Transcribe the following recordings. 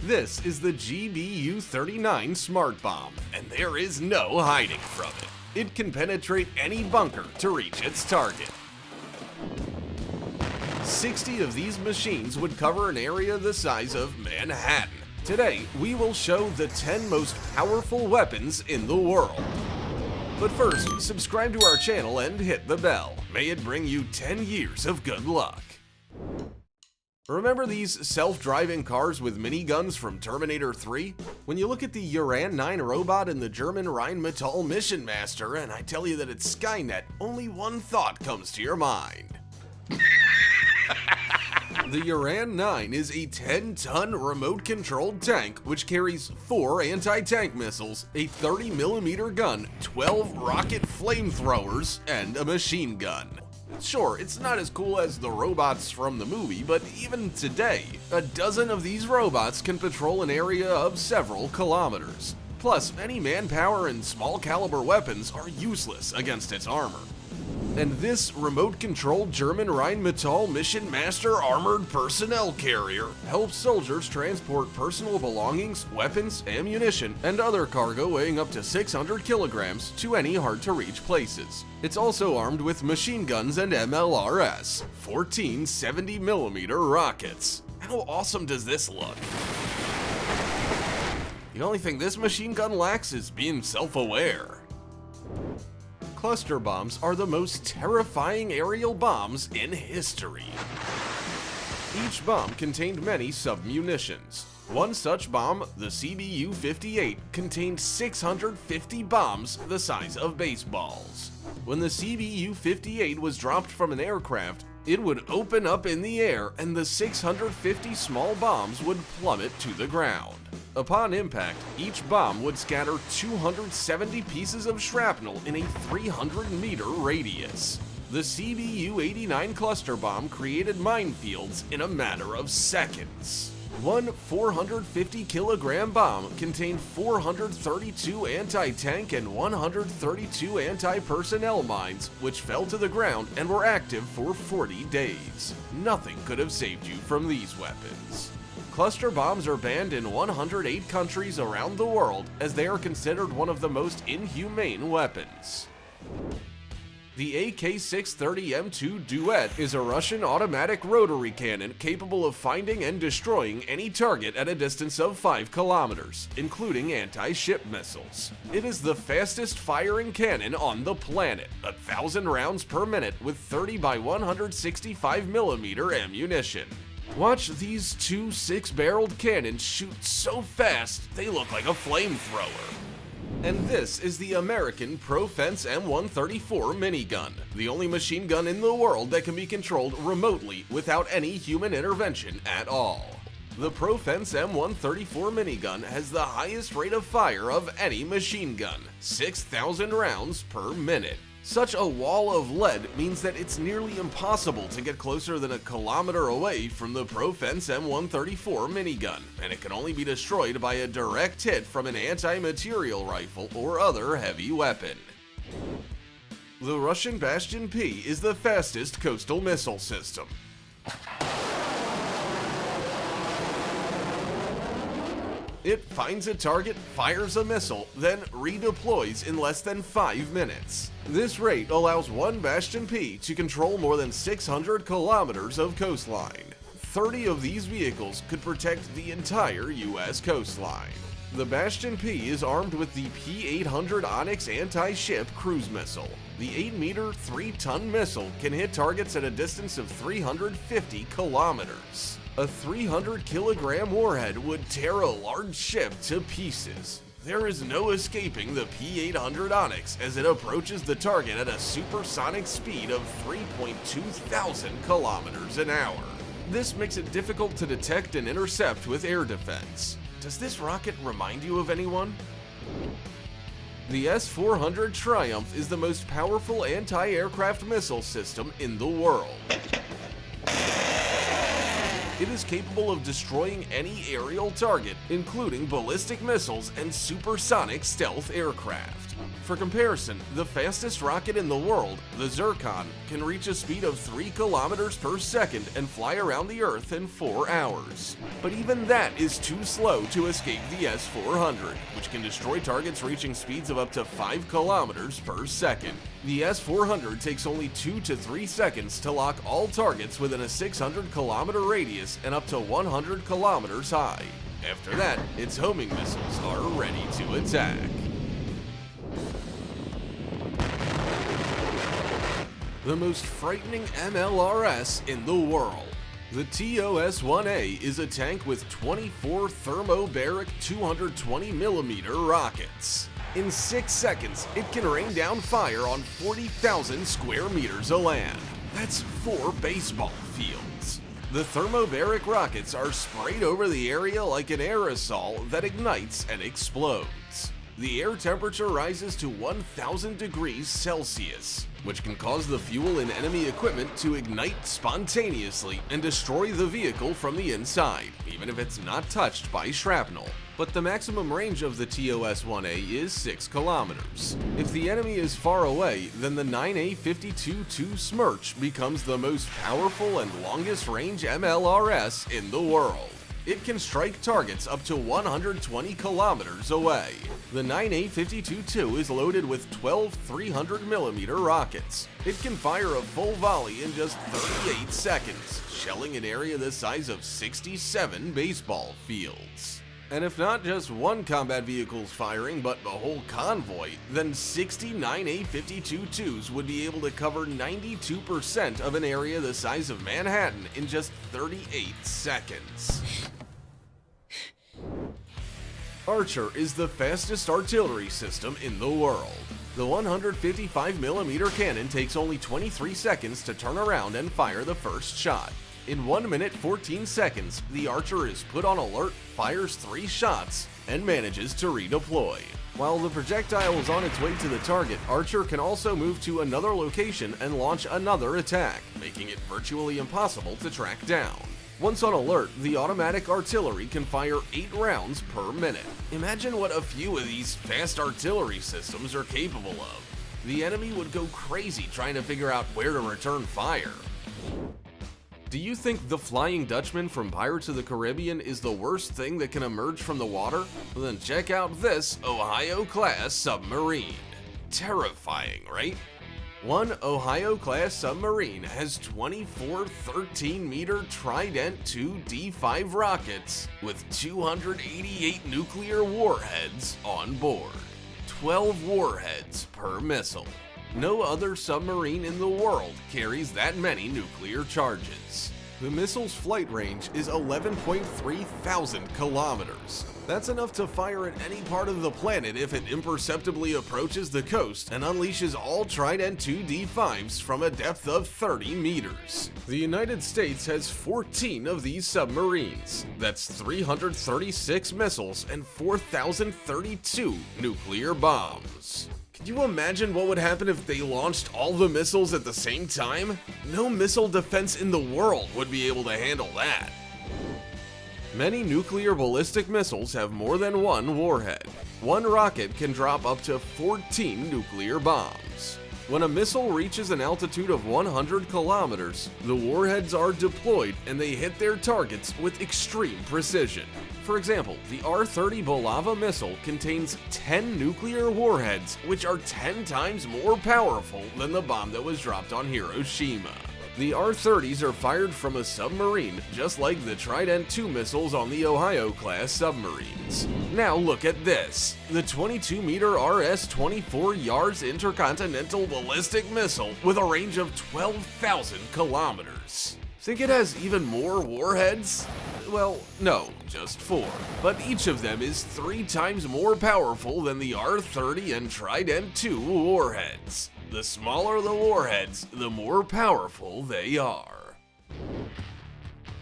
This is the GBU-39 Smart Bomb, and there is no hiding from it. It can penetrate any bunker to reach its target. 60 of these machines would cover an area the size of Manhattan. Today, we will show the 10 most powerful weapons in the world. But first, subscribe to our channel and hit the bell. May it bring you 10 years of good luck. Remember these self-driving cars with miniguns from Terminator 3? When you look at the Uran 9 robot and the German Rheinmetall Mission Master and I tell you that it's Skynet, only one thought comes to your mind. The Uran 9 is a 10-ton remote-controlled tank which carries 4 anti-tank missiles, a 30mm gun, 12 rocket flamethrowers, and a machine gun. Sure, it's not as cool as the robots from the movie, but even today, a dozen of these robots can patrol an area of several kilometers. Plus, any manpower and small-caliber weapons are useless against its armor. And this remote-controlled German Rheinmetall Mission Master armored personnel carrier helps soldiers transport personal belongings, weapons, ammunition, and other cargo weighing up to 600 kilograms to any hard-to-reach places. It's also armed with machine guns and MLRS, 14 70mm rockets. How awesome does this look? The only thing this machine gun lacks is being self-aware. Cluster bombs are the most terrifying aerial bombs in history. Each bomb contained many submunitions. One such bomb, the CBU-58, contained 650 bombs the size of baseballs. When the CBU-58 was dropped from an aircraft, it would open up in the air and the 650 small bombs would plummet to the ground. Upon impact, each bomb would scatter 270 pieces of shrapnel in a 300-meter radius. The CBU-89 cluster bomb created minefields in a matter of seconds. One 450-kilogram bomb contained 432 anti-tank and 132 anti-personnel mines, which fell to the ground and were active for 40 days. Nothing could have saved you from these weapons. Cluster bombs are banned in 108 countries around the world as they are considered one of the most inhumane weapons. The AK-630M2 Duet is a Russian automatic rotary cannon capable of finding and destroying any target at a distance of 5 kilometers, including anti-ship missiles. It is the fastest firing cannon on the planet, 1,000 rounds per minute with 30 by 165mm ammunition. Watch these two 6-barreled cannons shoot so fast they look like a flamethrower. And this is the American Profense M134 minigun, the only machine gun in the world that can be controlled remotely without any human intervention at all. The Profense M134 minigun has the highest rate of fire of any machine gun, 6,000 rounds per minute. Such a wall of lead means that it's nearly impossible to get closer than a kilometer away from the Profense M134 minigun, and it can only be destroyed by a direct hit from an anti-material rifle or other heavy weapon. The Russian Bastion P is the fastest coastal missile system. It finds a target, fires a missile, then redeploys in less than 5 minutes. This rate allows one Bastion P to control more than 600 kilometers of coastline. 30 of these vehicles could protect the entire US coastline. The Bastion P is armed with the P-800 Onyx anti-ship cruise missile. The 8-meter, 3-ton missile can hit targets at a distance of 350 kilometers. A 300-kilogram warhead would tear a large ship to pieces. There is no escaping the P-800 Onyx as it approaches the target at a supersonic speed of 3.2 thousand kilometers an hour. This makes it difficult to detect and intercept with air defense. Does this rocket remind you of anyone? The S-400 Triumph is the most powerful anti-aircraft missile system in the world. It is capable of destroying any aerial target, including ballistic missiles and supersonic stealth aircraft. For comparison, the fastest rocket in the world, the Zircon, can reach a speed of 3 kilometers per second and fly around the Earth in 4 hours. But even that is too slow to escape the S-400, which can destroy targets reaching speeds of up to 5 kilometers per second. The S-400 takes only 2 to 3 seconds to lock all targets within a 600-kilometer radius and up to 100 kilometers high. After that, its homing missiles are ready to attack. The most frightening MLRS in the world. The TOS-1A is a tank with 24 thermobaric 220mm rockets. In 6 seconds, it can rain down fire on 40,000 square meters of land. That's 4 baseball fields. The thermobaric rockets are sprayed over the area like an aerosol that ignites and explodes. The air temperature rises to 1,000 degrees Celsius, which can cause the fuel in enemy equipment to ignite spontaneously and destroy the vehicle from the inside, even if it's not touched by shrapnel. But the maximum range of the TOS-1A is 6 kilometers. If the enemy is far away, then the 9A52-2 Smerch becomes the most powerful and longest range MLRS in the world. It can strike targets up to 120 kilometers away. The 9A52-2 is loaded with 12 300mm rockets. It can fire a full volley in just 38 seconds, shelling an area the size of 67 baseball fields. And if not just one combat vehicle's firing, but the whole convoy, then 60 9A52-2s would be able to cover 92% of an area the size of Manhattan in just 38 seconds. Archer is the fastest artillery system in the world. The 155mm cannon takes only 23 seconds to turn around and fire the first shot. In 1 minute 14 seconds, the Archer is put on alert, fires 3 shots, and manages to redeploy. While the projectile is on its way to the target, Archer can also move to another location and launch another attack, making it virtually impossible to track down. Once on alert, the automatic artillery can fire 8 rounds per minute. Imagine what a few of these fast artillery systems are capable of. The enemy would go crazy trying to figure out where to return fire. Do you think the Flying Dutchman from Pirates of the Caribbean is the worst thing that can emerge from the water? Well, then check out this Ohio-class submarine. Terrifying, right? One Ohio-class submarine has 24 13-meter Trident II D5 rockets with 288 nuclear warheads on board. 12 warheads per missile. No other submarine in the world carries that many nuclear charges. The missile's flight range is 11.3 thousand kilometers. That's enough to fire at any part of the planet if it imperceptibly approaches the coast and unleashes all Trident II D5s from a depth of 30 meters. The United States has 14 of these submarines. That's 336 missiles and 4,032 nuclear bombs. Can you imagine what would happen if they launched all the missiles at the same time? No missile defense in the world would be able to handle that. Many nuclear ballistic missiles have more than one warhead. One rocket can drop up to 14 nuclear bombs. When a missile reaches an altitude of 100 kilometers, the warheads are deployed and they hit their targets with extreme precision. For example, the R-30 Bulava missile contains 10 nuclear warheads, which are 10 times more powerful than the bomb that was dropped on Hiroshima. The R-30s are fired from a submarine, just like the Trident II missiles on the Ohio-class submarines. Now look at this. The 22-meter RS-24 Yars intercontinental ballistic missile with a range of 12,000 kilometers. Think it has even more warheads? Well, no, just 4. But each of them is 3 times more powerful than the R-30 and Trident II warheads. The smaller the warheads, the more powerful they are.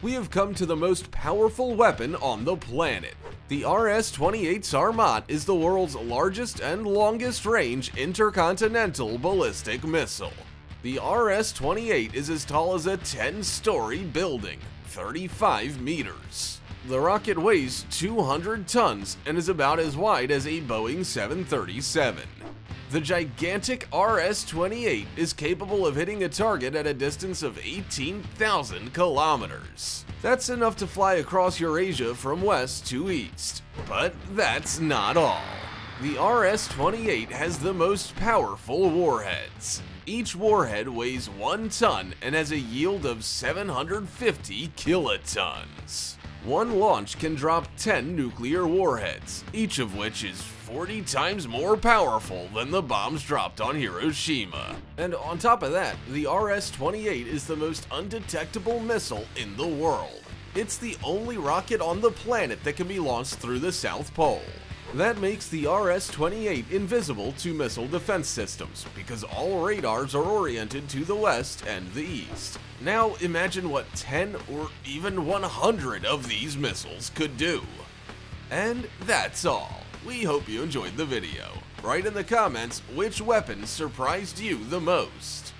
We have come to the most powerful weapon on the planet. The RS-28 Sarmat is the world's largest and longest range intercontinental ballistic missile. The RS-28 is as tall as a 10-story building, 35 meters. The rocket weighs 200 tons and is about as wide as a Boeing 737. The gigantic RS-28 is capable of hitting a target at a distance of 18,000 kilometers. That's enough to fly across Eurasia from west to east. But that's not all. The RS-28 has the most powerful warheads. Each warhead weighs 1 ton and has a yield of 750 kilotons. One launch can drop 10 nuclear warheads, each of which is 40 times more powerful than the bombs dropped on Hiroshima. And on top of that, the RS-28 is the most undetectable missile in the world. It's the only rocket on the planet that can be launched through the South Pole. That makes the RS-28 invisible to missile defense systems, because all radars are oriented to the west and the east. Now imagine what 10 or even 100 of these missiles could do. And that's all. We hope you enjoyed the video. Write in the comments which weapon surprised you the most.